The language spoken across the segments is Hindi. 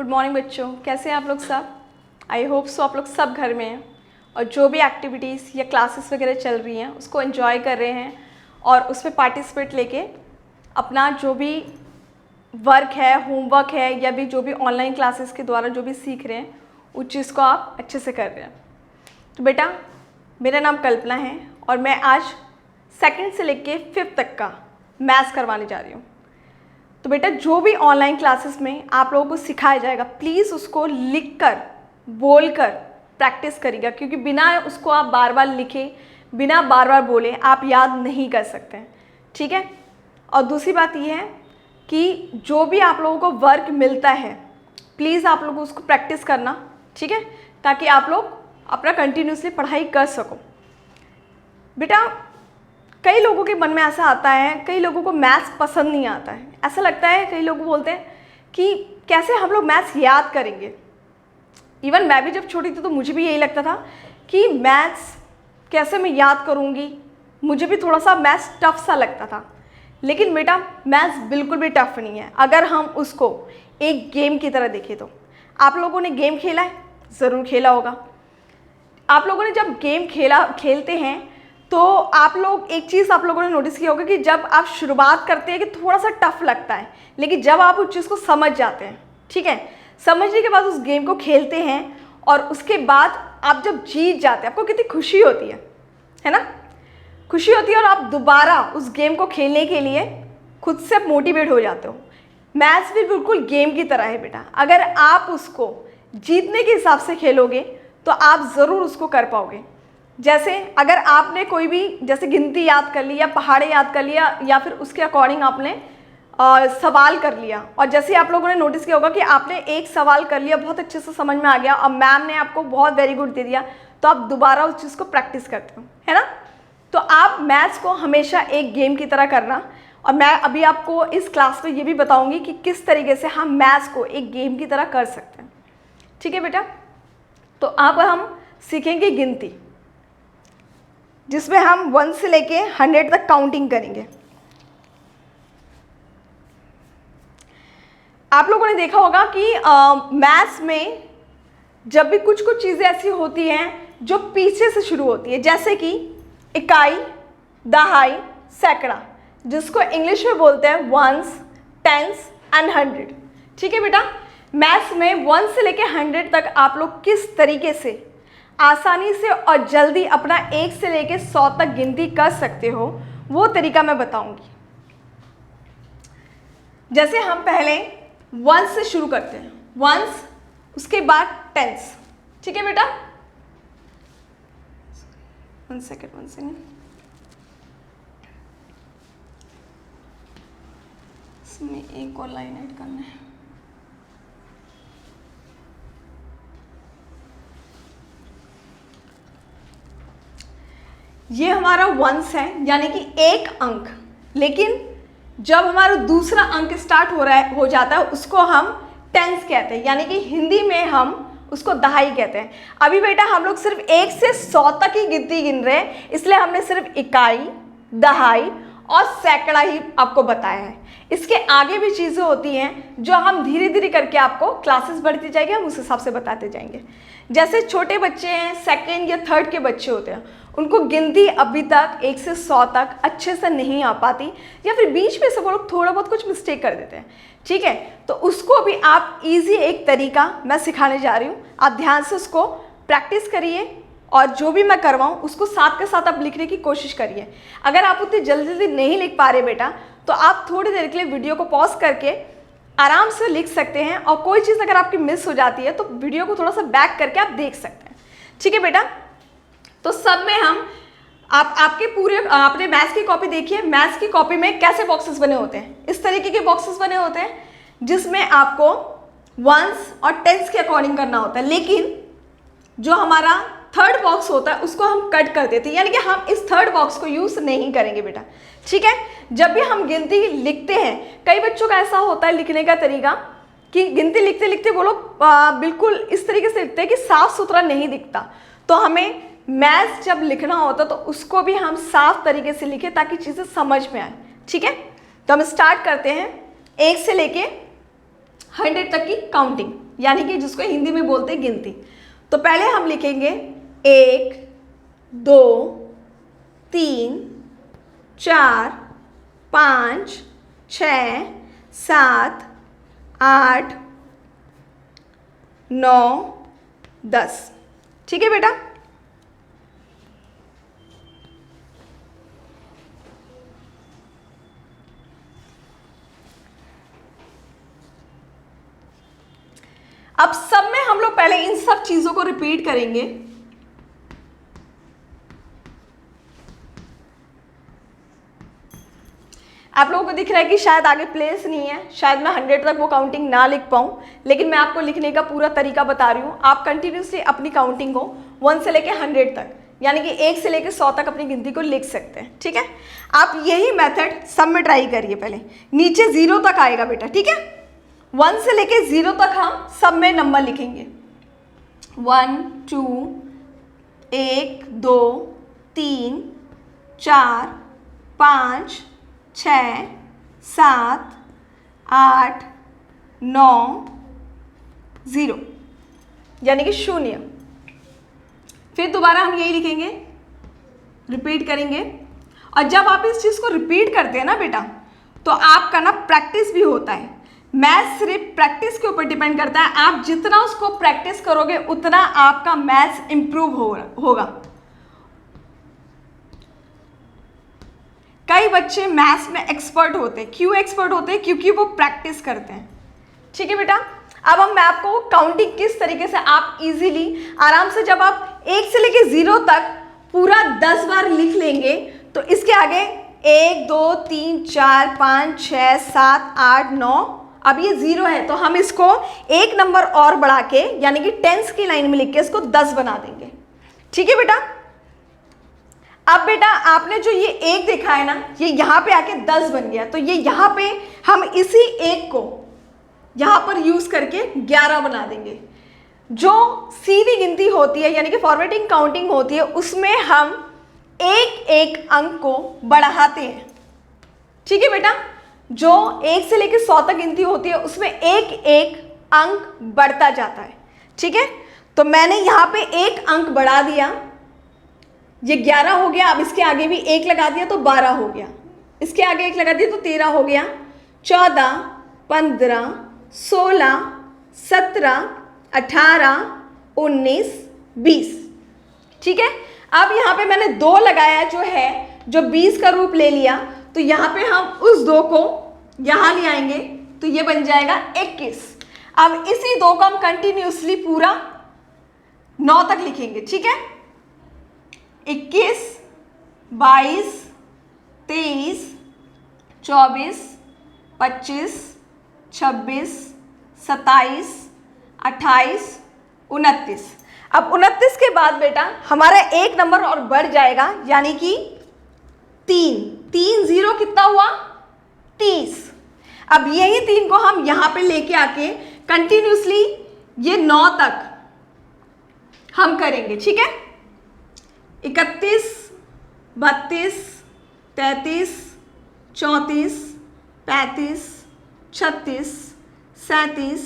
गुड मॉर्निंग बच्चों, कैसे हैं आप लोग सब। आई होप सो आप लोग सब घर में हैं और जो भी एक्टिविटीज़ या क्लासेस वगैरह चल रही हैं उसको एंजॉय कर रहे हैं और उसमें पार्टिसिपेट लेके अपना जो भी वर्क है, होमवर्क है या भी जो भी ऑनलाइन क्लासेस के द्वारा जो भी सीख रहे हैं उस चीज़ को आप अच्छे से कर रहे हैं। तो बेटा, मेरा नाम कल्पना है और मैं आज सेकंड से लेके 5th तक का मैथ्स करवाने जा रही हूँ। तो बेटा, जो भी ऑनलाइन क्लासेस में आप लोगों को सिखाया जाएगा प्लीज़ उसको लिख कर, बोल कर प्रैक्टिस करिएगा, क्योंकि बिना उसको आप बार बार लिखे, बिना बार बार बोले आप याद नहीं कर सकते हैं, ठीक है। और दूसरी बात ये है कि जो भी आप लोगों को वर्क मिलता है प्लीज़ आप लोग उसको प्रैक्टिस करना, ठीक है, ताकि आप लोग अपना कंटिन्यूसली पढ़ाई कर सको। बेटा, कई लोगों के मन में ऐसा आता है, कई लोगों को मैथ्स पसंद नहीं आता है। ऐसा लगता है, कई लोग बोलते हैं कि कैसे हम लोग मैथ्स याद करेंगे। इवन मैं भी जब छोटी थी तो मुझे भी यही लगता था कि मैथ्स कैसे मैं याद करूँगी, मुझे भी थोड़ा सा मैथ्स टफ सा लगता था। लेकिन बेटा, मैथ्स बिल्कुल भी टफ नहीं है अगर हम उसको एक गेम की तरह देखें तो। आप लोगों ने गेम खेला है, ज़रूर खेला होगा। आप लोगों ने जब गेम खेलते हैं तो आप लोग एक चीज़ आप लोगों ने नोटिस किया होगा कि जब आप शुरुआत करते हैं कि थोड़ा सा टफ लगता है, लेकिन जब आप उस चीज़ को समझ जाते हैं, ठीक है, समझने के बाद उस गेम को खेलते हैं और उसके बाद आप जब जीत जाते हैं आपको कितनी खुशी होती है ना। खुशी होती है और आप दोबारा उस गेम को खेलने के लिए खुद से मोटिवेट हो जाते हो। मैथ्स भी बिल्कुल गेम की तरह है बेटा, अगर आप उसको जीतने के हिसाब से खेलोगे तो आप ज़रूर उसको कर पाओगे। जैसे अगर आपने कोई भी जैसे गिनती याद कर ली या पहाड़े याद कर लिया या फिर उसके अकॉर्डिंग आपने सवाल कर लिया, और जैसे आप लोगों ने नोटिस किया होगा कि आपने एक सवाल कर लिया, बहुत अच्छे से समझ में आ गया और मैम ने आपको बहुत वेरी गुड दे दिया, तो आप दोबारा उस चीज़ को प्रैक्टिस करते हो, है ना। तो आप मैथ्स को हमेशा एक गेम की तरह करना, और मैं अभी आपको इस क्लास में ये भी बताऊँगी कि किस तरीके से हम मैथ्स को एक गेम की तरह कर सकते हैं, ठीक है बेटा। तो अब हम सीखेंगे गिनती, जिसमें हम 1 से लेके 100 तक काउंटिंग करेंगे। आप लोगों ने देखा होगा कि मैथ्स में जब भी कुछ कुछ चीज़ें ऐसी होती हैं जो पीछे से शुरू होती है, जैसे कि इकाई, दहाई, सैकड़ा, जिसको इंग्लिश में बोलते हैं वंस, टेंस एंड 100, ठीक है बेटा। मैथ्स में 1 से लेके 100 तक आप लोग किस तरीके से आसानी से और जल्दी अपना 1 से लेके 100 तक गिनती कर सकते हो, वो तरीका मैं बताऊंगी। जैसे हम पहले 1 से शुरू करते हैं, 1, उसके बाद 10, ठीक है बेटा। 1 सेकेंड, इसमें एक और लाइन ऐड करना है। ये हमारा 1 है, यानी कि एक अंक, लेकिन जब हमारा दूसरा अंक स्टार्ट हो जाता है उसको हम टेंस कहते हैं, यानी कि हिंदी में हम उसको दहाई कहते हैं। अभी बेटा हम लोग सिर्फ 1 से 100 तक ही गिनती गिन रहे हैं, इसलिए हमने सिर्फ इकाई, दहाई और सैकड़ा ही आपको बताया है। इसके आगे भी चीज़ें होती हैं जो हम धीरे धीरे करके आपको क्लासेस बढ़ती जाएगी, हम उस हिसाब से बताते जाएंगे। जैसे छोटे बच्चे हैं, 2nd या 3rd के बच्चे होते हैं, उनको गिनती अभी तक 1 से 100 तक अच्छे से नहीं आ पाती, या फिर बीच में से वो लोग थोड़ा बहुत कुछ मिस्टेक कर देते हैं, ठीक है। तो उसको भी आप इजी एक तरीका मैं सिखाने जा रही हूँ, आप ध्यान से उसको प्रैक्टिस करिए और जो भी मैं करवाऊँ उसको साथ के साथ आप लिखने की कोशिश करिए। अगर आप उतनी जल्दी जल्दी नहीं लिख पा रहे बेटा, तो आप थोड़ी देर के लिए वीडियो को पॉज करके आराम से लिख सकते हैं, और कोई चीज़ अगर आपकी मिस हो जाती है तो वीडियो को थोड़ा सा बैक करके आप देख सकते हैं, ठीक है बेटा। तो सब में हम आपके पूरे आपने मैथ्स की कॉपी देखिए, मैथ्स की कॉपी में कैसे बॉक्सेस बने होते हैं, इस तरीके के बॉक्सेस बने होते हैं जिसमें आपको 1s और 10s के अकॉर्डिंग करना होता है। लेकिन जो हमारा 3rd बॉक्स होता है उसको हम कट कर देते हैं, यानी कि हम इस 3rd बॉक्स को यूज़ नहीं करेंगे बेटा, ठीक है। जब भी हम गिनती लिखते हैं, कई बच्चों का ऐसा होता है लिखने का तरीका कि गिनती लिखते लिखते वो लोग बिल्कुल इस तरीके से लिखते हैं कि साफ सुथरा नहीं दिखता। तो हमें मैथ्स जब लिखना होता तो उसको भी हम साफ तरीके से लिखें ताकि चीज़ें समझ में आए, ठीक है। तो हम स्टार्ट करते हैं 1 से लेके 100 तक की काउंटिंग। यानी कि जिसको हिंदी में बोलते हैं गिनती। तो पहले हम लिखेंगे 1 2 3 4 5 6 7 8 9 10। ठीक है बेटा। अब सब में हम लोग पहले इन सब चीजों को रिपीट करेंगे। आप लोगों को दिख रहा है कि शायद आगे प्लेस नहीं है, शायद मैं 100 तक वो काउंटिंग ना लिख पाऊँ, लेकिन मैं आपको लिखने का पूरा तरीका बता रही हूँ। आप कंटिन्यूसली अपनी काउंटिंग को 1 से लेके 100 तक, यानी कि 1 से लेके 100 तक अपनी गिनती को लिख सकते हैं। ठीक है, आप यही मेथड सब में ट्राई करिए। पहले नीचे 0 तक आएगा बेटा, ठीक है। 1 से लेके 0 तक हम सब में नंबर लिखेंगे। 1 2 1 2 3 4 5 6 7 8 9 0, यानी कि 0। फिर दोबारा हम यही लिखेंगे, रिपीट करेंगे। और जब आप इस चीज़ को रिपीट करते हैं ना बेटा, तो आपका ना प्रैक्टिस भी होता है। मैथ्स सिर्फ प्रैक्टिस के ऊपर डिपेंड करता है। आप जितना उसको प्रैक्टिस करोगे उतना आपका मैथ्स इंप्रूव होगा। कई बच्चे मैथ्स में एक्सपर्ट होते हैं। क्यों एक्सपर्ट होते हैं? क्योंकि वो प्रैक्टिस करते हैं। ठीक है बेटा। अब हम मैं आपको काउंटिंग किस तरीके से आप इजीली आराम से, जब आप 1 से लेके 0 तक पूरा 10 बार लिख लेंगे, तो इसके आगे 1 2 3 4 5 6 7 8 9, अब ये 0 है तो हम इसको एक नंबर और बढ़ा के, यानी कि टेंस की लाइन में लिख के इसको 10 बना देंगे। ठीक है बेटा। अब बेटा आपने जो ये 1 देखा है ना, ये यहाँ पे आके 10 बन गया, तो ये यहाँ पे हम इसी 1 को यहाँ पर यूज करके 11 बना देंगे। जो सीधी गिनती होती है, यानी कि फॉरवर्डिंग काउंटिंग होती है, उसमें हम एक एक अंक को बढ़ाते हैं। ठीक है बेटा। जो 1 से लेकर 100 तक गिनती होती है उसमें एक एक अंक बढ़ता जाता है। ठीक है, तो मैंने यहाँ पे एक अंक बढ़ा दिया, ये 11 हो गया। अब इसके आगे भी 1 लगा दिया तो 12 हो गया, इसके आगे 1 लगा दिया तो 13 हो गया, 14 15 16 17 18 19 20। ठीक है। अब यहाँ पे मैंने 2 लगाया जो है, जो 20 का रूप ले लिया, तो यहाँ पे हम उस 2 को यहाँ ले आएंगे तो ये बन जाएगा 21। अब इसी 2 को हम कंटिन्यूसली पूरा 9 तक लिखेंगे। ठीक है। 21 22 23 24 25 26 27 28 29। अब 29 के बाद बेटा हमारा एक नंबर और बढ़ जाएगा, यानी कि 3 0 कितना हुआ? 30। अब यही 3 को हम यहाँ पे लेके आके कंटिन्यूसली ये 9 तक हम करेंगे। ठीक है। 31 32 33 34 35 36 37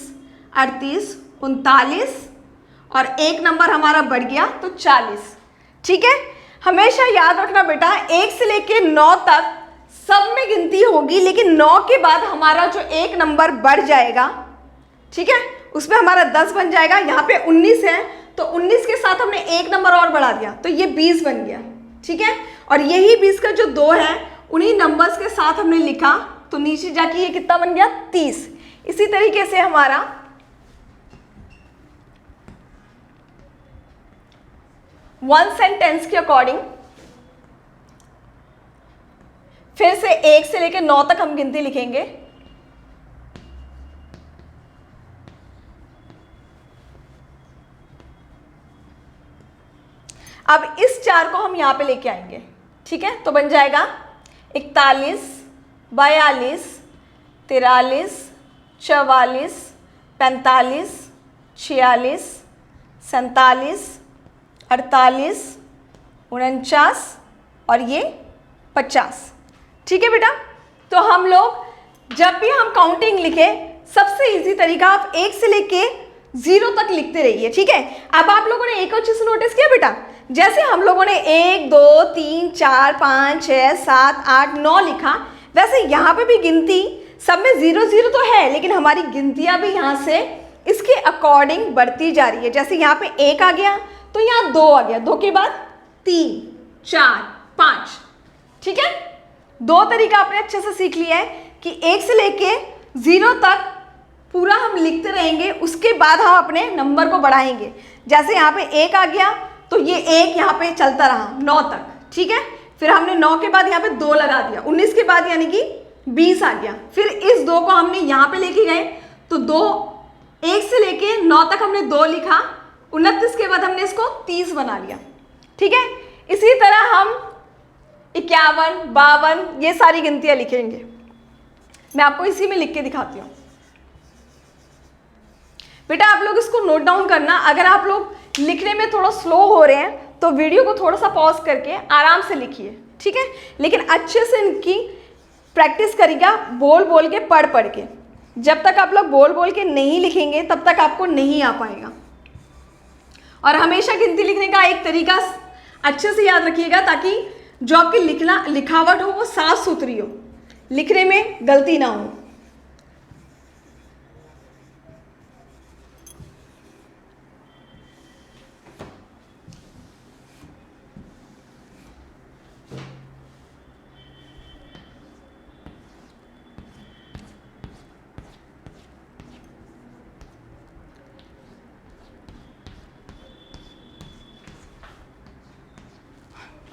38 39 और एक नंबर हमारा बढ़ गया तो 40। ठीक है। हमेशा याद रखना बेटा, 1 से लेके 9 तक सब में गिनती होगी, लेकिन 9 के बाद हमारा जो एक नंबर बढ़ जाएगा, ठीक है, उसमें हमारा 10 बन जाएगा। यहाँ पे 19 है तो 19 के साथ हमने एक नंबर और बढ़ा दिया तो ये 20 बन गया। ठीक है। और यही 20 का जो 2 है उन्हीं नंबर्स के साथ हमने लिखा तो नीचे जाके ये कितना बन गया? 30। इसी तरीके से हमारा वन सेंटेंस के अकॉर्डिंग फिर से 1 से लेकर 9 तक हम गिनती लिखेंगे। अब इस 4 को हम यहां पे लेके आएंगे। ठीक है, तो बन जाएगा 41 42 43 44 45 46 47 48 49 और ये 50। ठीक है बेटा। तो हम लोग जब भी हम काउंटिंग लिखें, सबसे इजी तरीका आप 1 से लेके 0 तक लिखते रहिए, ठीक है। अब आप लोगों ने एक और चीज नोटिस किया बेटा, जैसे हम लोगों ने 1 2 3 4 5 6 7 8 9 लिखा, वैसे यहाँ पे भी गिनती सब में 0 0 तो है, लेकिन हमारी गिनतियां भी यहाँ से इसके अकॉर्डिंग बढ़ती जा रही है। जैसे यहाँ पे 1 आ गया तो यहाँ 2 आ गया, 2 के बाद 3 4 5, ठीक है। 2 तरीका आपने अच्छे से सीख लिया है कि 1 से लेके 0 तक पूरा हम लिखते रहेंगे, उसके बाद हम अपने नंबर को बढ़ाएंगे। जैसे यहाँ पे 1 आ गया तो ये 1 यहाँ पे चलता रहा 9 तक, ठीक है। फिर हमने 9 के बाद यहाँ पे 2 लगा दिया, 19 के बाद यानी कि 20 आ गया। फिर इस 2 को हमने यहाँ पे लेके गए तो 1 से लेके 9 तक हमने 2 लिखा, 29 के बाद हमने इसको 30 बना लिया, ठीक है। इसी तरह हम 51 52 ये सारी गिनतियां लिखेंगे। मैं आपको इसी में लिख के दिखाती हूँ बेटा, आप लोग इसको नोट डाउन करना। अगर आप लोग लिखने में थोड़ा स्लो हो रहे हैं तो वीडियो को थोड़ा सा पॉज करके आराम से लिखिए, ठीक है। लेकिन अच्छे से इनकी प्रैक्टिस करिएगा, बोल बोल के पढ़ के। जब तक आप लोग बोल बोल के नहीं लिखेंगे तब तक आपको नहीं आ पाएगा। और हमेशा गिनती लिखने का एक तरीका अच्छे से याद रखिएगा ताकि जो आपकी लिखावट हो वो साफ सुथरी हो, लिखने में गलती ना हो।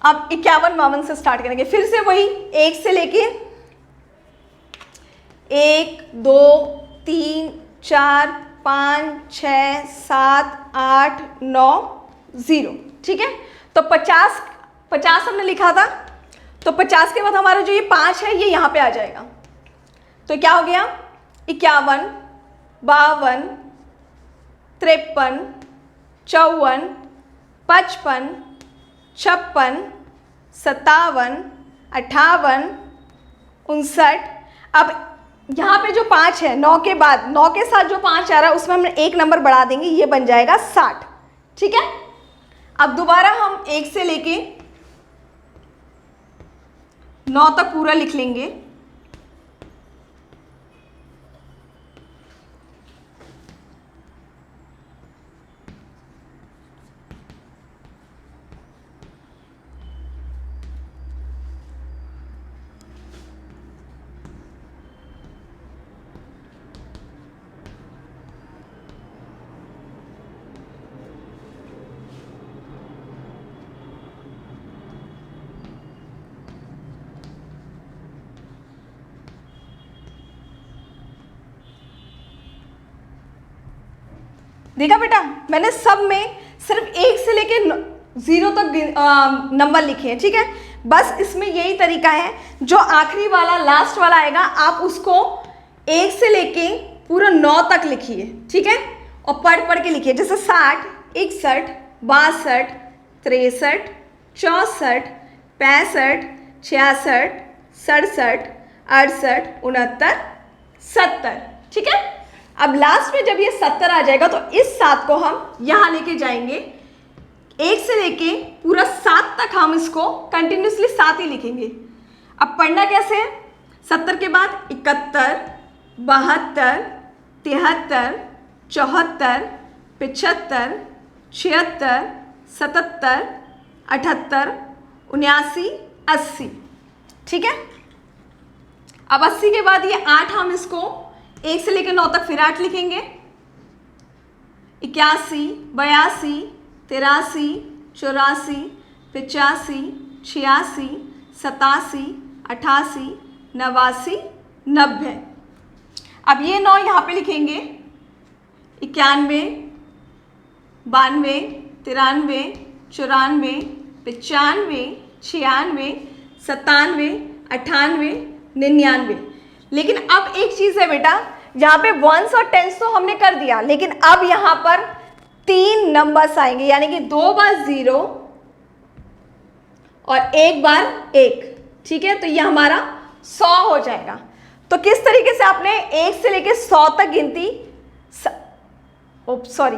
अब 51 52 से स्टार्ट करेंगे। फिर से वही 1 से लेके 1 2 3 4 5 6 7 8 9 0, ठीक है। तो 50 हमने लिखा था, तो 50 के बाद हमारा जो ये 5 है ये यहाँ पे आ जाएगा। तो क्या हो गया 51 52 53 54 55 56 57 58 59। अब यहाँ पे जो 5 है 9 के बाद, 9 के साथ जो 5 आ रहा है उसमें हम एक नंबर बढ़ा देंगे, ये बन जाएगा 60, ठीक है। अब दोबारा हम 1 से लेके 9 तक पूरा लिख लेंगे। देखा बेटा, मैंने सब में सिर्फ 1 से लेके 0 तक नंबर लिखे हैं, ठीक है। बस इसमें यही तरीका है, जो आखिरी वाला लास्ट वाला आएगा आप उसको 1 से लेके पूरा 9 तक लिखिए, ठीक है। और पढ़ के लिखिए, जैसे 60 61 62 63 64 65 66 67 68 69 70, ठीक है। अब लास्ट में जब ये 70 आ जाएगा तो इस 7 को हम यहाँ लेके जाएंगे, 1 से लेके पूरा 7 तक हम इसको कंटिन्यूसली 7 ही लिखेंगे। अब पढ़ना कैसे है, 70 के बाद 71 72 73 74 75 76 77 78 79 80, ठीक है। अब 80 के बाद ये 8 हम इसको 1 से लेकर 9 तक फिर 8 लिखेंगे, 81 82 83 84 85 86 87 88 89 90। अब ये 9 यहाँ पे लिखेंगे, 91 92 93 94 95 96 97 98 99। लेकिन अब एक चीज है बेटा, यहाँ पे 1s और 10s तो हमने कर दिया, लेकिन अब यहाँ पर 3 नंबर्स आएंगे, यानी कि 2 बार 0 और 1 बार 1, ठीक है। तो ये हमारा 100 हो जाएगा। तो किस तरीके से आपने 1 से लेके 100 तक गिनती सॉरी,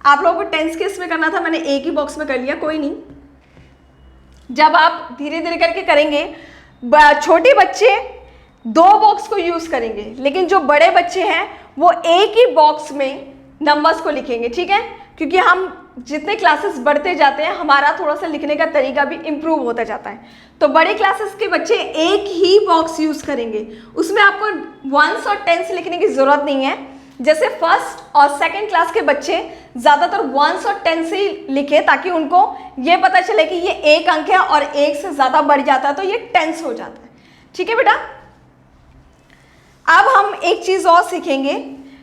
आप लोगों को टेंस केस में करना था, मैंने एक ही बॉक्स में कर लिया, कोई नहीं। जब आप धीरे धीरे करके करेंगे, छोटे बच्चे 2 बॉक्स को यूज करेंगे, लेकिन जो बड़े बच्चे हैं वो एक ही बॉक्स में नंबर्स को लिखेंगे, ठीक है? क्योंकि हम जितने क्लासेस बढ़ते जाते हैं हमारा थोड़ा सा लिखने का तरीका भी इम्प्रूव होता जाता है। तो बड़े क्लासेस के बच्चे एक ही बॉक्स यूज करेंगे, उसमें आपको वंस और टेंस लिखने की जरूरत नहीं है। जैसे फर्स्ट और सेकंड क्लास के बच्चे ज़्यादातर वंस और टेंस ही लिखे, ताकि उनको ये पता चले कि ये एक अंक है और एक से ज़्यादा बढ़ जाता है तो ये टेंस हो जाता है, ठीक है बेटा? अब हम एक चीज़ और सीखेंगे।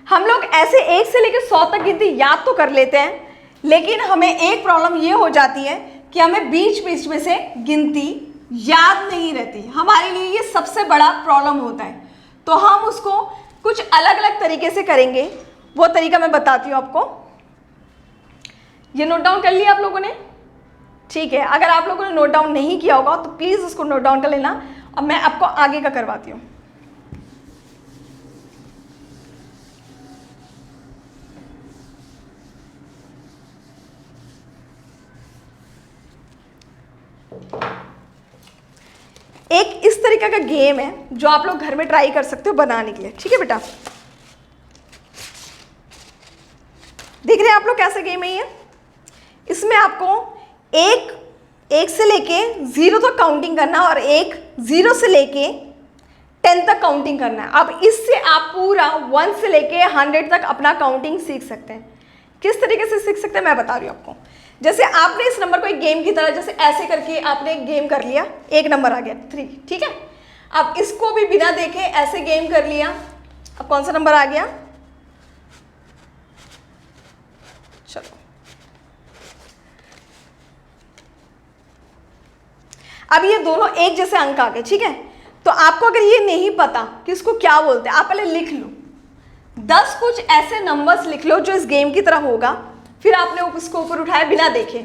हम लोग ऐसे 1 से लेकर 100 तक गिनती याद तो कर लेते हैं, लेकिन हमें एक प्रॉब्लम ये हो जाती है कि हमें बीच बीच में से गिनती याद नहीं रहती। हमारे लिए ये सबसे बड़ा प्रॉब्लम होता है। तो हम उसको कुछ अलग अलग तरीके से करेंगे, वो तरीका मैं बताती हूँ आपको। ये नोट डाउन कर लिया आप लोगों ने? ठीक है, अगर आप लोगों ने नोट डाउन नहीं किया होगा तो प्लीज़ उसको नोट डाउन कर लेना, और मैं आपको आगे का करवाती हूँ। एक इस तरीके का गेम है जो आप लोग घर में ट्राई कर सकते हो बनाने के लिए, ठीक है बेटा? देख रहे हैं आप लोग कैसे गेम है ये? इसमें आपको एक से लेके 0 तक काउंटिंग करना और 0 से लेके 10 तक काउंटिंग करना है। अब इससे आप पूरा 1 से लेके 100 तक अपना काउंटिंग सीख सकते हैं। किस तरीके से सीख सकते हैं मैं बता रही हूँ आपको। जैसे आपने इस नंबर को एक गेम की तरह जैसे ऐसे करके आपने एक गेम कर लिया, एक नंबर आ गया 3, ठीक है? अब इसको भी बिना देखे ऐसे गेम कर लिया, अब कौन सा नंबर आ गया? चलो, अब ये दोनों एक जैसे अंक आ गए, ठीक है? तो आपको अगर ये नहीं पता कि इसको क्या बोलते हैं, आप पहले लिख लो 10 कुछ ऐसे नंबर्स लिख लो जो इस गेम की तरह होगा। फिर आपने उसको ऊपर उठाया बिना देखे,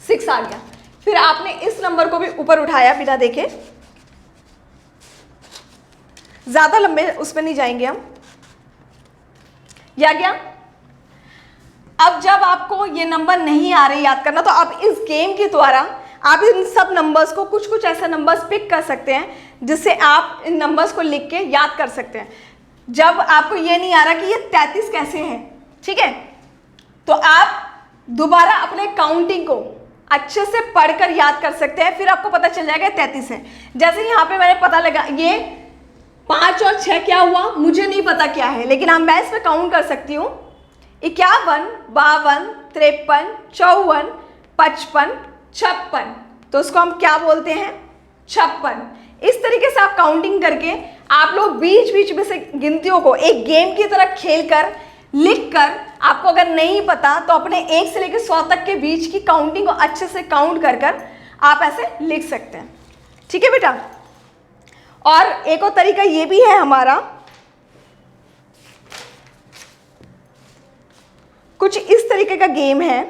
6 आ गया। फिर आपने इस नंबर को भी ऊपर उठाया बिना देखे, ज्यादा लंबे उसमें नहीं जाएंगे हम, या गया। अब जब आपको ये नंबर नहीं आ रहे याद करना, तो आप इस गेम के द्वारा आप इन सब नंबर्स को कुछ कुछ ऐसे नंबर्स पिक कर सकते हैं जिससे आप इन नंबर्स को लिख के याद कर सकते हैं। जब आपको ये नहीं आ रहा कि ये 33 कैसे है, ठीक है, तो आप दोबारा अपने काउंटिंग को अच्छे से पढ़कर याद कर सकते हैं। फिर आपको पता चल जाएगा 33 है। जैसे यहाँ पे मैंने पता लगा ये 5 और 6 क्या हुआ, मुझे नहीं पता क्या है, लेकिन हम मैं इसमें काउंट कर सकती हूँ 51, 52, 53, 54, 55, 56। तो उसको हम क्या बोलते हैं? 56। इस तरीके से आप काउंटिंग करके आप लोग बीच बीच में से गिनतियों को एक गेम की तरह खेलकर लिखकर, आपको अगर नहीं पता तो अपने 1 से लेकर 100 तक के बीच की काउंटिंग को अच्छे से काउंट कर कर आप ऐसे लिख सकते हैं, ठीक है बेटा? और एक और तरीका ये भी है हमारा, कुछ इस तरीके का गेम है।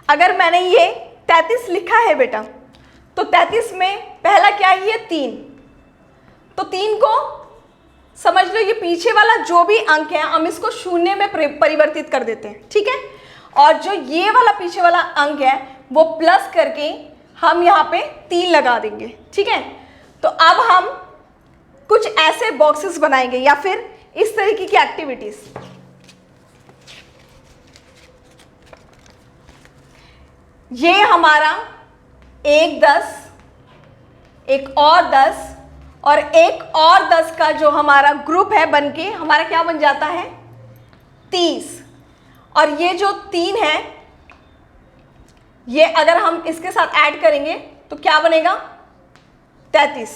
अगर मैंने ये 33 लिखा है बेटा, तो 33 में पहला क्या है? ये 3। तो 3 को समझ लो ये पीछे वाला जो भी अंक है हम इसको शून्य में परिवर्तित कर देते हैं, ठीक है? और जो ये वाला पीछे वाला अंक है वो प्लस करके हम यहाँ पे 3 लगा देंगे, ठीक है? तो अब हम कुछ ऐसे बॉक्सेस बनाएंगे या फिर इस तरीके की एक्टिविटीज। ये हमारा 1 10, एक और 10 और एक और 10 का जो हमारा ग्रुप है बनके हमारा क्या बन जाता है? 30। और ये जो 3 है ये अगर हम इसके साथ ऐड करेंगे तो क्या बनेगा? 33,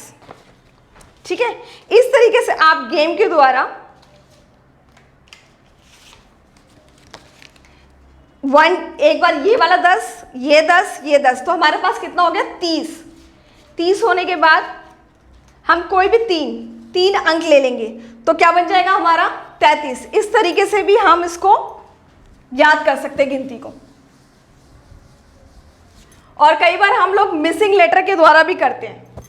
ठीक है? इस तरीके से आप गेम के द्वारा एक बार ये वाला 10, ये 10, ये 10, तो हमारे पास कितना हो गया? 30। 30 होने के बाद हम कोई भी 3 अंक ले लेंगे तो क्या बन जाएगा हमारा? 33। इस तरीके से भी हम इसको याद कर सकते हैं गिनती को। और कई बार हम लोग मिसिंग लेटर के द्वारा भी करते हैं।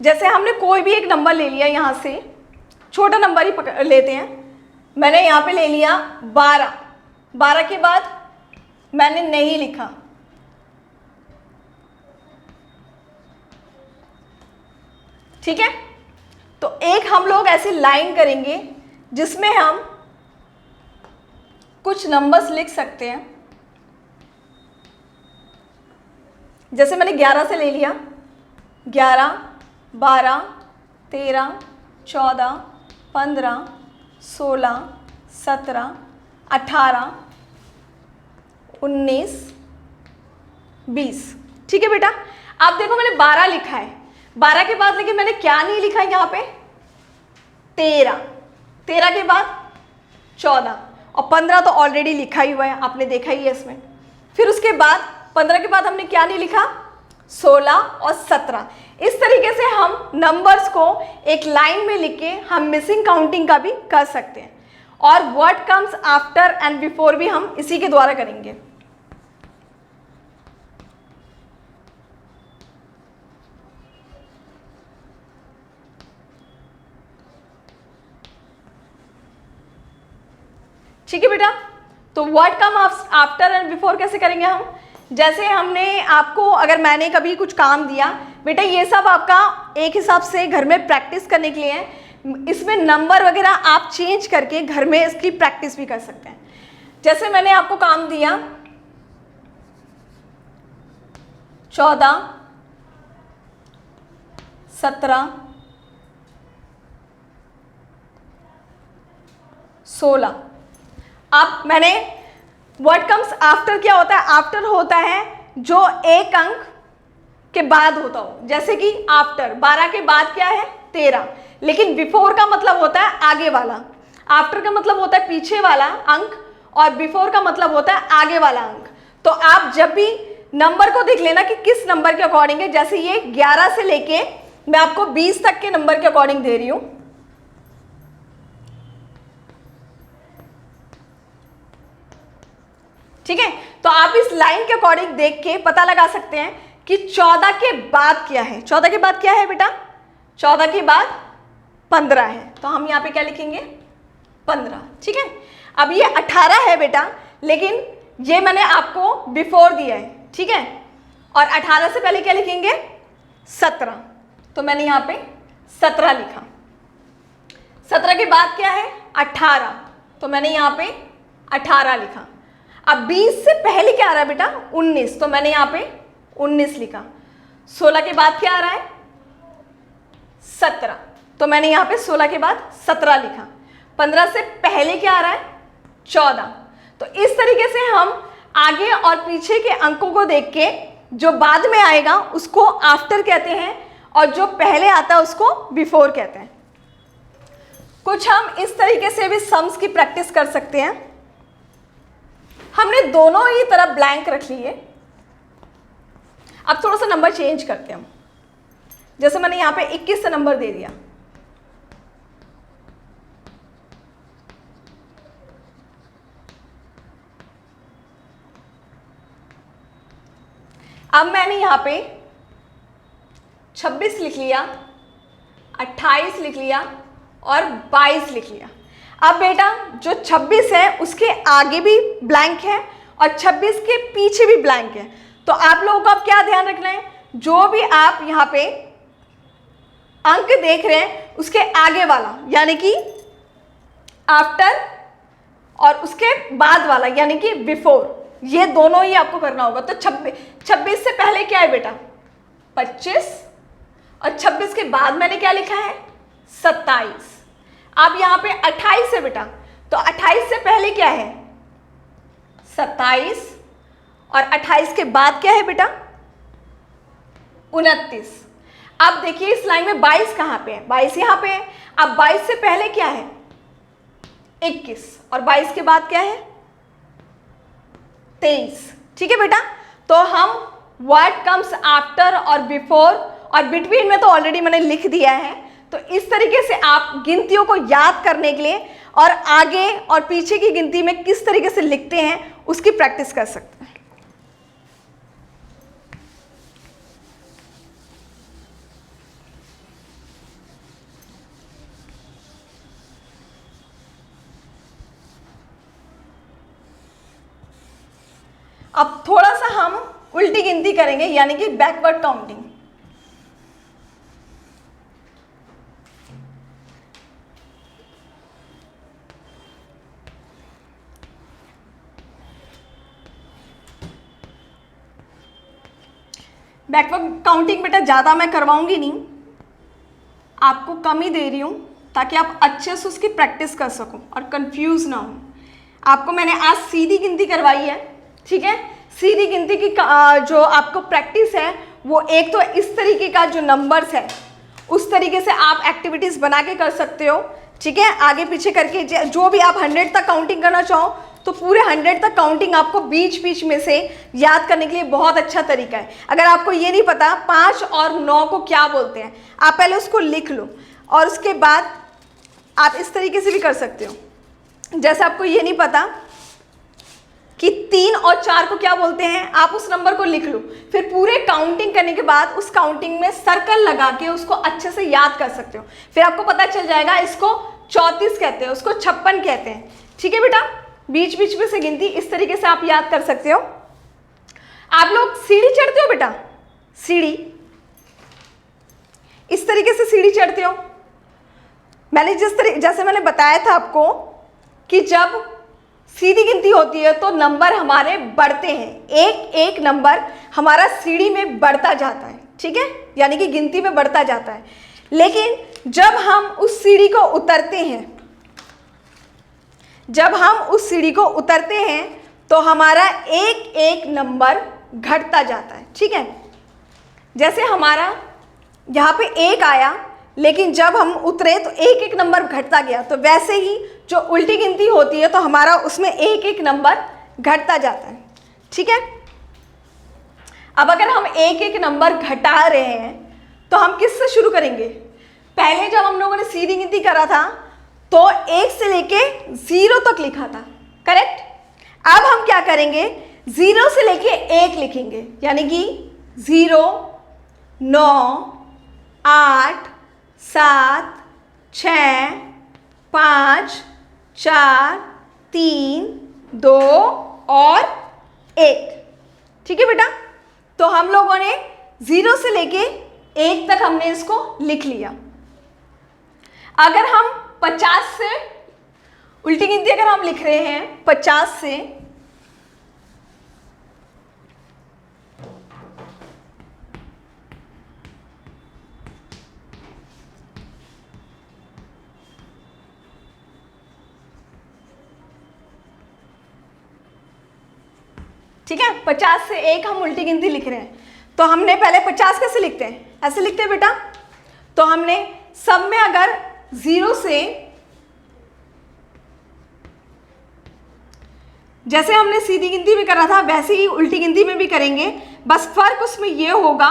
जैसे हमने कोई भी एक नंबर ले लिया, यहाँ से छोटा नंबर ही लेते हैं। मैंने यहाँ पे ले लिया 12। 12 के बाद मैंने नहीं लिखा, ठीक है। तो एक हम लोग ऐसी लाइन करेंगे जिसमें हम कुछ नंबर्स लिख सकते हैं। जैसे मैंने 11 से ले लिया, 11, 12, 13, 14, 15, 16, 17, 18, 19, 20, ठीक है बेटा। आप देखो मैंने 12 लिखा है, 12 के बाद लेकिन मैंने क्या नहीं लिखा है यहाँ पे, 13, 13 के बाद 14 और 15 तो ऑलरेडी लिखा ही हुआ है, आपने देखा ही है इसमें। फिर उसके बाद 15 के बाद हमने क्या नहीं लिखा, 16 और 17। इस तरीके से हम नंबर्स को एक लाइन में लिख के हम मिसिंग काउंटिंग का भी कर सकते हैं। और what comes after and before भी हम इसी के द्वारा करेंगे। ठीक है बेटा। तो what come after and before कैसे करेंगे हम, जैसे हमने आपको, अगर मैंने कभी कुछ काम दिया, बेटा ये सब आपका एक हिसाब से घर में प्रैक्टिस करने के लिए है। इसमें नंबर वगैरह आप चेंज करके घर में इसकी प्रैक्टिस भी कर सकते हैं। जैसे मैंने आपको काम दिया 14, 17, 16। अब मैंने व्हाट कम्स आफ्टर क्या होता है, आफ्टर होता है जो एक अंक के बाद होता हो। जैसे कि आफ्टर 12 के बाद क्या है, 13। लेकिन बिफोर का मतलब होता है आगे वाला, आफ्टर का मतलब होता है पीछे वाला अंक और बिफोर का मतलब होता है आगे वाला अंक। तो आप जब भी नंबर को देख लेना कि किस नंबर के अकॉर्डिंग है। जैसे ये 11 से लेके मैं आपको 20 तक के नंबर के अकॉर्डिंग दे रही हूं। ठीक है, तो आप इस लाइन के अकॉर्डिंग देख के पता लगा सकते हैं कि 14 के बाद क्या है। 14 के बाद क्या है बेटा, 14 के बाद 15 है, तो हम यहाँ पे क्या लिखेंगे, 15। ठीक है, अब ये 18 है बेटा, लेकिन ये मैंने आपको बिफोर दिया है। ठीक है, और 18 से पहले क्या लिखेंगे, 17, तो मैंने यहाँ पे 17 लिखा। 17 के बाद क्या है, 18, तो मैंने यहाँ पे 18 लिखा। अब 20 से पहले क्या आ रहा है बेटा, 19, तो मैंने यहाँ पे 19 लिखा। 16 के बाद क्या आ रहा है, 17, तो मैंने यहाँ पे 16 के बाद 17 लिखा। 15 से पहले क्या आ रहा है, 14। तो इस तरीके से हम आगे और पीछे के अंकों को देख के जो बाद में आएगा उसको आफ्टर कहते हैं और जो पहले आता है उसको बिफोर कहते हैं। कुछ हम इस तरीके से भी सम्स की प्रैक्टिस कर सकते हैं। हमने दोनों ही तरफ ब्लैंक रख लिए। अब थोड़ा सा नंबर चेंज करते हैं हम। जैसे मैंने यहां पे 21 से नंबर दे दिया, अब मैंने यहां पे 26 लिख लिया, 28 लिख लिया और 22 लिख लिया। अब बेटा जो 26 है उसके आगे भी ब्लैंक है और 26 के पीछे भी ब्लैंक है। तो आप लोगों को अब क्या ध्यान रखना है, जो भी आप यहाँ पे अंक देख रहे हैं उसके आगे वाला यानी कि आफ्टर और उसके बाद वाला यानी कि बिफोर, ये दोनों ही आपको करना होगा। तो 26 से पहले क्या है बेटा, 25, और 26 के बाद मैंने क्या लिखा है, 27। अब यहाँ पे 28 है बेटा, तो 28 से पहले क्या है, 27, और 28 के बाद क्या है बेटा, 29। अब देखिए इस लाइन में 22 कहाँ पे है, 22 यहाँ पे है। अब 22 से पहले क्या है, 21, और 22 के बाद क्या है, 23। ठीक है बेटा, तो हम व्हाट कम्स आफ्टर और बिफोर और बिटवीन में तो ऑलरेडी मैंने लिख दिया है। तो इस तरीके से आप गिनतियों को याद करने के लिए और आगे और पीछे की गिनती में किस तरीके से लिखते हैं उसकी प्रैक्टिस कर सकते हैं। अब थोड़ा सा हम उल्टी गिनती करेंगे, यानी कि बैकवर्ड काउंटिंग। बैकवर्ड काउंटिंग बेटा ज़्यादा मैं करवाऊंगी नहीं, आपको कम ही दे रही हूँ ताकि आप अच्छे से उसकी प्रैक्टिस कर सको और कंफ्यूज ना हो। आपको मैंने आज सीधी गिनती करवाई है, ठीक है। सीधी गिनती की जो आपको प्रैक्टिस है वो एक तो इस तरीके का जो नंबर्स है उस तरीके से आप एक्टिविटीज़ बना के कर सकते हो, ठीक है। आगे पीछे करके जो भी आप 100 तक काउंटिंग करना चाहो तो पूरे 100 तक काउंटिंग आपको बीच बीच में से याद करने के लिए बहुत अच्छा तरीका है। अगर आपको ये नहीं पता 5 और 9 को क्या बोलते हैं, आप पहले उसको लिख लो और उसके बाद आप इस तरीके से भी कर सकते हो। जैसे आपको ये नहीं पता कि 3 और 4 को क्या बोलते हैं, आप उस नंबर को लिख लो, फिर पूरे काउंटिंग करने के बाद उस काउंटिंग में सर्कल लगा के उसको अच्छे से याद कर सकते हो। फिर आपको पता चल जाएगा इसको 34 कहते हैं, उसको 56 कहते हैं, ठीक है बेटा। बीच बीच में से गिनती इस तरीके से आप याद कर सकते हो। आप लोग सीढ़ी चढ़ते हो बेटा, सीढ़ी इस तरीके से सीढ़ी चढ़ते हो। मैंने जैसे मैंने बताया था आपको कि जब सीधी गिनती होती है तो नंबर हमारे बढ़ते हैं, एक एक नंबर हमारा सीढ़ी में बढ़ता जाता है, ठीक है, यानी कि गिनती में बढ़ता जाता है। लेकिन जब हम उस सीढ़ी को उतरते हैं, जब हम उस सीढ़ी को उतरते हैं तो हमारा एक एक नंबर घटता जाता है, ठीक है। जैसे हमारा यहाँ पे 1 आया, लेकिन जब हम उतरे तो एक एक नंबर घटता गया, तो वैसे ही जो उल्टी गिनती होती है तो हमारा उसमें एक एक नंबर घटता जाता है, ठीक है। अब अगर हम एक एक नंबर घटा रहे हैं तो हम किससे शुरू करेंगे? पहले जब हम लोगों ने सीधी गिनती करा था तो 1 से लेके 0 तक लिखा था, करेक्ट। अब हम क्या करेंगे, 0 से लेके 1 लिखेंगे, यानी कि 0, 9, 8, 7, 6, 5, 4, 3, 2 और 1, ठीक है बेटा। तो हम लोगों ने 0 से लेके 1 तक हमने इसको लिख लिया। अगर हम 50 से उल्टी गिनती अगर हम लिख रहे हैं 50 से, ठीक है, 50 से 1 हम उल्टी गिनती लिख रहे हैं तो हमने पहले 50 कैसे लिखते हैं, ऐसे लिखते हैं बेटा। तो हमने सब में अगर 0 से, जैसे हमने सीधी गिनती में करा था वैसे ही उल्टी गिनती में भी करेंगे, बस फर्क उसमें यह होगा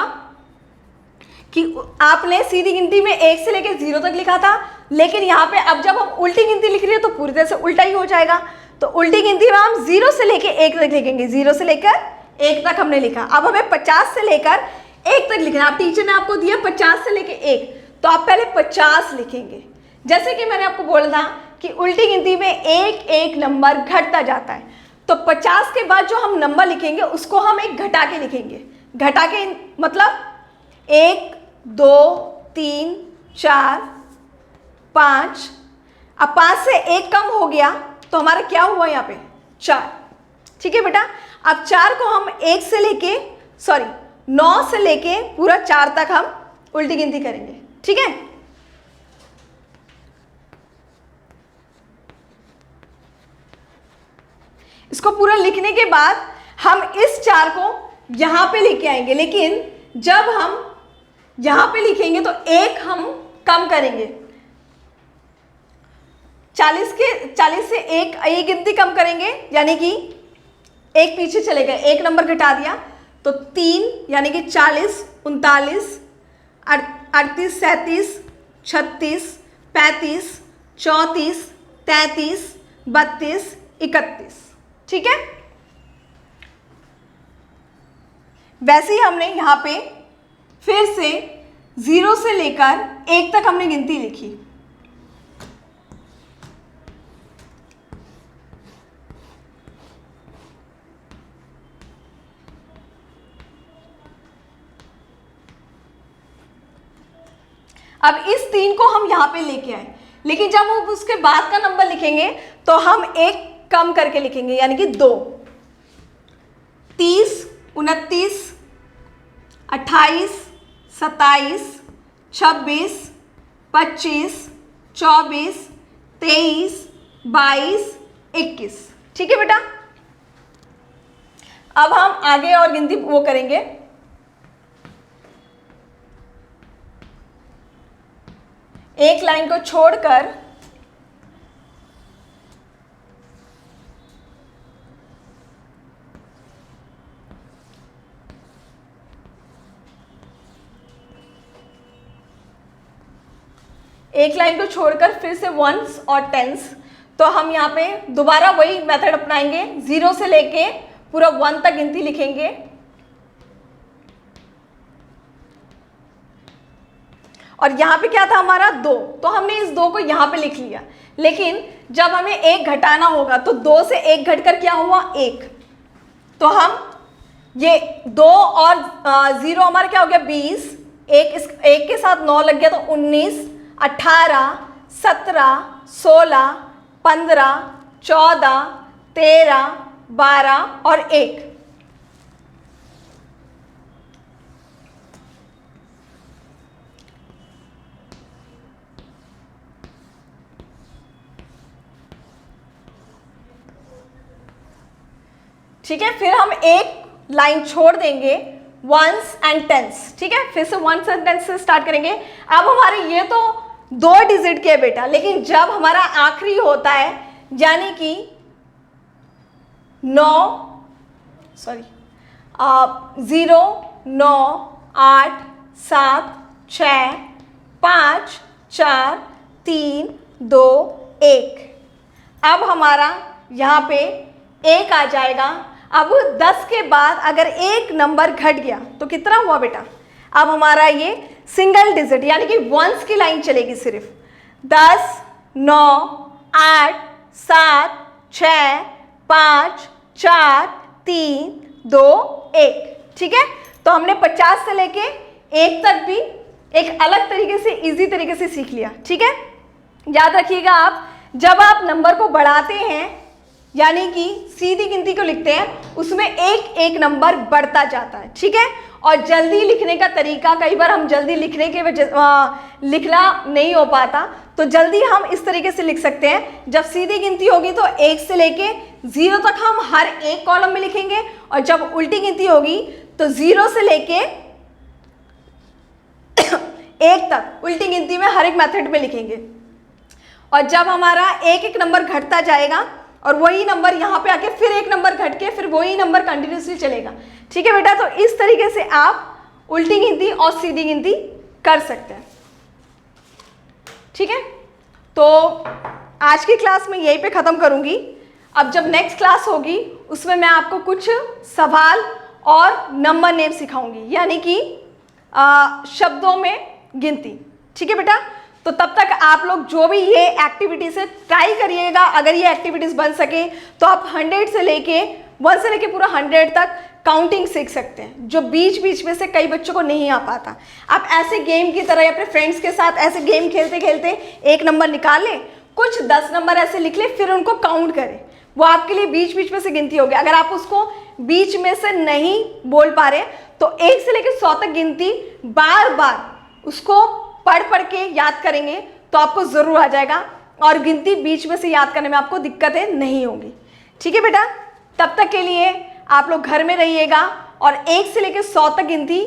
कि आपने सीधी गिनती में 1 से लेकर 0 तक लिखा था, लेकिन यहाँ पे अब जब हम उल्टी गिनती लिख रहे हैं तो पूरी तरह से उल्टा ही हो जाएगा। तो उल्टी गिनती में हम 0 से लेकर 1 तक लिखेंगे, 0 से लेकर 1 तक हमने लिखा। अब हमें 50 से लेकर 1 तक लिखना। आप टीचर ने आपको दिया 50 से लेकर 1, तो आप पहले 50 लिखेंगे। जैसे कि मैंने आपको बोला था कि उल्टी गिनती में एक एक नंबर घटता जाता है, तो 50 के बाद जो हम नंबर लिखेंगे उसको हम एक घटा के लिखेंगे। घटा के मतलब 1, 2, 3, 4, 5। अब 5 से 1 कम हो गया तो हमारा क्या हुआ यहाँ पे, 4, ठीक है बेटा। अब 4 को हम 9 से लेके पूरा 4 तक हम उल्टी गिनती करेंगे, ठीक है। इसको पूरा लिखने के बाद हम इस 4 को यहां पे लेके आएंगे, लेकिन जब हम यहां पे लिखेंगे तो 1 हम कम करेंगे। 40 से एक गिनती कम करेंगे, यानी कि 1 पीछे चले गए, 1 नंबर घटा दिया तो 3, यानी कि 40, 39, 38, 37, 36, 35, 34, 33, 32, 31, ठीक है। वैसे ही हमने यहाँ पे फिर से 0 से लेकर 1 तक हमने गिनती लिखी। अब इस 3 को हम यहाँ पे लेके आए, लेकिन जब हम उसके बाद का नंबर लिखेंगे तो हम एक कम करके लिखेंगे, यानी कि 2। 30, 29, 28, 27, 26, 25, 24, 23, 22, 21। ठीक है बेटा। अब हम आगे और गिनती वो करेंगे। एक लाइन को छोड़कर फिर से वंस और टेंस, तो हम यहाँ पे दोबारा वही मेथड अपनाएंगे, 0 से लेके पूरा 1 तक गिनती लिखेंगे। और यहाँ पे क्या था हमारा 2, तो हमने इस 2 को यहाँ पे लिख लिया, लेकिन जब हमें 1 घटाना होगा तो 2 से 1 घटकर क्या हुआ 1, तो हम ये 2 और 0 हमारा क्या हो गया 20, एक के साथ 9 लग गया तो 19, 18, 17, 16, 15, 14, 13, 12 और 1। ठीक है, फिर हम एक लाइन छोड़ देंगे वंस एंड टेंस। ठीक है, फिर से वंस एंड टेंस से स्टार्ट करेंगे। अब हमारे ये तो 2 डिजिट के बेटा, लेकिन जब हमारा आखिरी होता है यानी कि 0, 9, 8, 7, 6, 5, 4, 3, 2, 1। अब हमारा यहाँ पे 1 आ जाएगा। अब 10 के बाद अगर एक नंबर घट गया तो कितना हुआ बेटा, अब हमारा ये सिंगल डिजिट यानी कि वंस की लाइन चलेगी सिर्फ। 10, 9, 8, 7, 6, 5, 4, 3, 2, 1। ठीक है, तो हमने 50 से लेके 1 तक भी एक अलग तरीके से, इजी तरीके से सीख लिया। ठीक है, याद रखिएगा आप जब आप नंबर को बढ़ाते हैं यानी कि सीधी गिनती को लिखते हैं, उसमें एक एक नंबर बढ़ता जाता है। ठीक है, और जल्दी लिखने का तरीका, कई बार हम जल्दी लिखने के वजह लिखना नहीं हो पाता, तो जल्दी हम इस तरीके से लिख सकते हैं। जब सीधी गिनती होगी तो 1 से लेके 0 तक हम हर एक कॉलम में लिखेंगे, और जब उल्टी गिनती होगी तो 0 से लेके 1 तक उल्टी गिनती में हर एक मेथड में लिखेंगे। और जब हमारा एक एक नंबर घटता जाएगा और वही नंबर यहाँ पे आके फिर एक नंबर घट के फिर वही नंबर कंटिन्यूसली चलेगा। ठीक है बेटा, तो इस तरीके से आप उल्टी गिनती और सीधी गिनती कर सकते हैं। ठीक है, तो आज की क्लास में यहीं पे ख़त्म करूँगी। अब जब नेक्स्ट क्लास होगी उसमें मैं आपको कुछ सवाल और नंबर नेम सिखाऊंगी, यानी कि शब्दों में गिनती। ठीक है बेटा, तो तब तक आप लोग जो भी ये एक्टिविटीज़ है ट्राई करिएगा। अगर ये एक्टिविटीज़ बन सके तो आप 1 से लेके पूरा 100 तक काउंटिंग सीख सकते हैं, जो बीच बीच में से कई बच्चों को नहीं आ पाता। आप ऐसे गेम की तरह अपने फ्रेंड्स के साथ ऐसे गेम खेलते खेलते एक नंबर निकाल लें, कुछ 10 नंबर ऐसे लिख लें, फिर उनको काउंट करें। वो आपके लिए बीच बीच में से गिनती होगी। अगर आप उसको बीच में से नहीं बोल पा रहे तो 1 से लेकर 100 तक गिनती बार बार उसको पढ़ के याद करेंगे तो आपको ज़रूर आ जाएगा, और गिनती बीच में से याद करने में आपको दिक्कतें नहीं होंगी। ठीक है बेटा, तब तक के लिए आप लोग घर में रहिएगा और 1 से लेकर 100 तक गिनती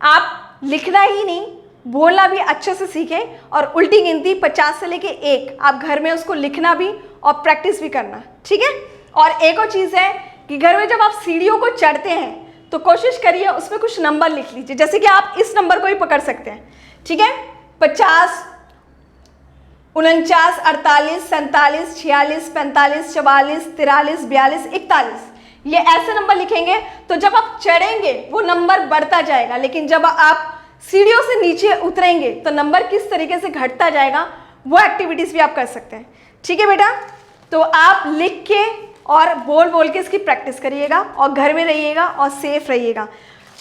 आप लिखना ही नहीं, बोलना भी अच्छे से सीखें, और उल्टी गिनती 50 से लेकर 1 आप घर में उसको लिखना भी और प्रैक्टिस भी करना। ठीक है, और एक और चीज़ है कि घर में जब आप सीढ़ियों को चढ़ते हैं तो कोशिश करिए उसमें कुछ नंबर लिख लीजिए, जैसे कि आप इस नंबर को ही पकड़ सकते हैं। ठीक है, 50, 49, 48, 47, 46, 45, 44, 43, 42, 41, ये ऐसे नंबर लिखेंगे तो जब आप चढ़ेंगे वो नंबर बढ़ता जाएगा, लेकिन जब आप सीढ़ियों से नीचे उतरेंगे तो नंबर किस तरीके से घटता जाएगा वो एक्टिविटीज़ भी आप कर सकते हैं। ठीक है बेटा, तो आप लिख के और बोल के इसकी प्रैक्टिस करिएगा और घर में रहिएगा और सेफ रहिएगा।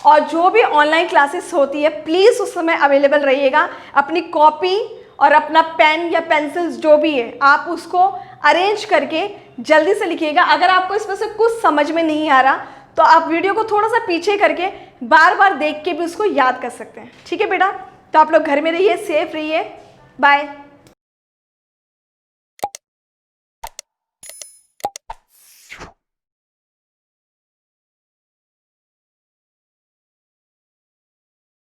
और जो भी ऑनलाइन क्लासेस होती है प्लीज़ उस समय अवेलेबल रहिएगा। अपनी कॉपी और अपना पेन या पेंसिल्स जो भी है आप उसको अरेंज करके जल्दी से लिखिएगा। अगर आपको इसमें से कुछ समझ में नहीं आ रहा तो आप वीडियो को थोड़ा सा पीछे करके बार बार देख के भी उसको याद कर सकते हैं। ठीक है बेटा, तो आप लोग घर में रहिए, सेफ रहिए, बाय।